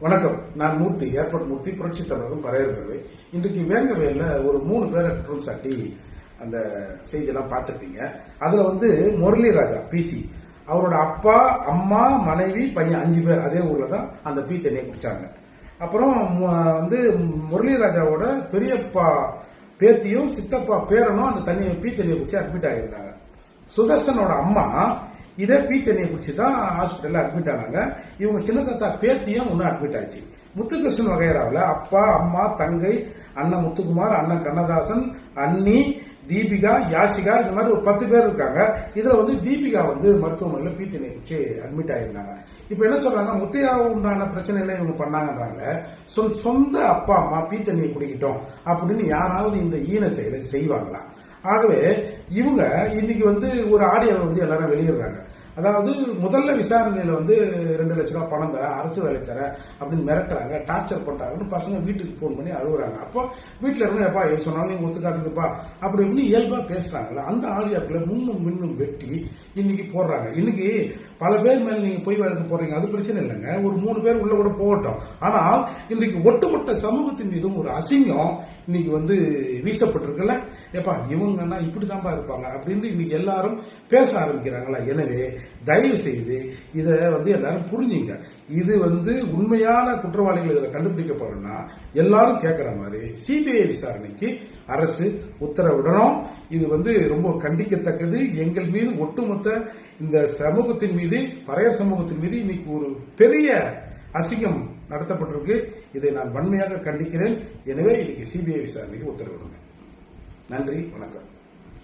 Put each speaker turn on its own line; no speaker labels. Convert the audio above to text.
வணக்கம். நான் மூர்த்தி, ஏர்போர்ட் மூர்த்தி, புரட்சி தமிழகம் பரையர்கவை. இன்றைக்கு வேங்கவேல ஒரு 3 பேரை குற்றம் சாட்டி அந்த செய்தியெல்லாம் பார்த்துருப்பீங்க. அதுல முரளி ராஜா பிசி, அவரோட அப்பா, அம்மா, மனைவி, பையன் 5 பேர் அதே ஊர்ல தான் அந்த பீ தண்ணியை குடிச்சாங்க. அப்புறம் முரளி ராஜாவோட பெரியப்பா பேத்தியும் சித்தப்பா பேரனும் அந்த பீ தண்ணியை குடிச்சு அட்மிட் ஆகியிருந்தாங்க. சுதர்சனோட அம்மா இதே பீ தண்ணியை குடிச்சு தான் ஹாஸ்பிட்டல்ல அட்மிட் ஆனாங்க. இவங்க சின்ன தாத்தா பேத்தியும் ஒன்னும் அட்மிட் ஆயிடுச்சு. முத்துகிருஷ்ணன் வகைராவில் அப்பா, அம்மா, தங்கை, அண்ணன் முத்துக்குமார், அண்ணன் கண்ணதாசன், அண்ணி, தீபிகா, யாஷிகா, இந்த மாதிரி ஒரு 10 பேர் இருக்காங்க. இதுல தீபிகா மருத்துவமனையில பீ தண்ணியை குடிச்சு அட்மிட் ஆயிருந்தாங்க. இப்ப என்ன சொல்றாங்க, முத்தையா உண்டான பிரச்சனையில இவங்க பண்ணாங்கன்றாங்க. சொந்த அப்பா அம்மா பீ தண்ணியை குடிக்கிட்டோம் அப்படின்னு யாராவது இந்த ஈன செயலை செய்வாங்களா? ஆகவே இவங்க இன்னைக்கு ஒரு ஆடியோ எல்லாரும் வெளியிடுறாங்க. அதாவது முதல்ல விசாரணையில 2 லட்சம் ரூபாய் பணம் தர, அரசு வேலை தர அப்படின்னு மிரட்டுறாங்க, டார்ச்சர் பண்றாங்கன்னு பசங்க வீட்டுக்கு போன் பண்ணி அழுகுறாங்க. அப்போ வீட்டுல இருந்து எப்பா எது சொன்னாலும் நீங்க ஒத்துக்காதீங்கப்பா அப்படி இப்படின்னு இயல்பா பேசுறாங்கல்ல, அந்த ஆடியோக்களை முன்னும் மின்னும் வெட்டி இன்னைக்கு போடுறாங்க. இன்னைக்கு பல பேர் மேல நீங்க பொய் வழக்கு போறீங்க, அது பிரச்சனை இல்லைங்க. ஒரு 3 பேர் உள்ள கூட போகட்டும். ஆனால் இன்றைக்கு ஒட்டுமொத்த சமூகத்தின் மீதும் ஒரு அசிங்கம் இன்னைக்கு வீசப்பட்டிருக்குல்ல. ஏப்பா இவங்கன்னா இப்படிதான்ப்பா இருப்பாங்க அப்படின்னு இன்னைக்கு எல்லாரும் பேச ஆரம்பிக்கிறாங்களா? எனவே தயவு செய்து இதை எல்லாரும் புரிஞ்சுங்க. இது உண்மையான குற்றவாளிகள் இதுல கண்டுபிடிக்கப்படணும்னா எல்லாரும் கேட்கிற மாதிரி சிபிஐ விசாரணைக்கு அரசு உத்தரவிடணும். இது ரொம்ப கண்டிக்கத்தக்கது. எங்கள் மீது ஒட்டுமொத்த இந்த சமூகத்தின் மீது, பறையர் சமூகத்தின் மீது இன்னைக்கு ஒரு பெரிய அசிங்கம் நடத்தப்பட்டிருக்கு. இதை நான் வன்மையாக கண்டிக்கிறேன். எனவே இன்னைக்கு சிபிஐ விசாரணைக்கு உத்தரவிடுங்க. நன்றி, வணக்கம்.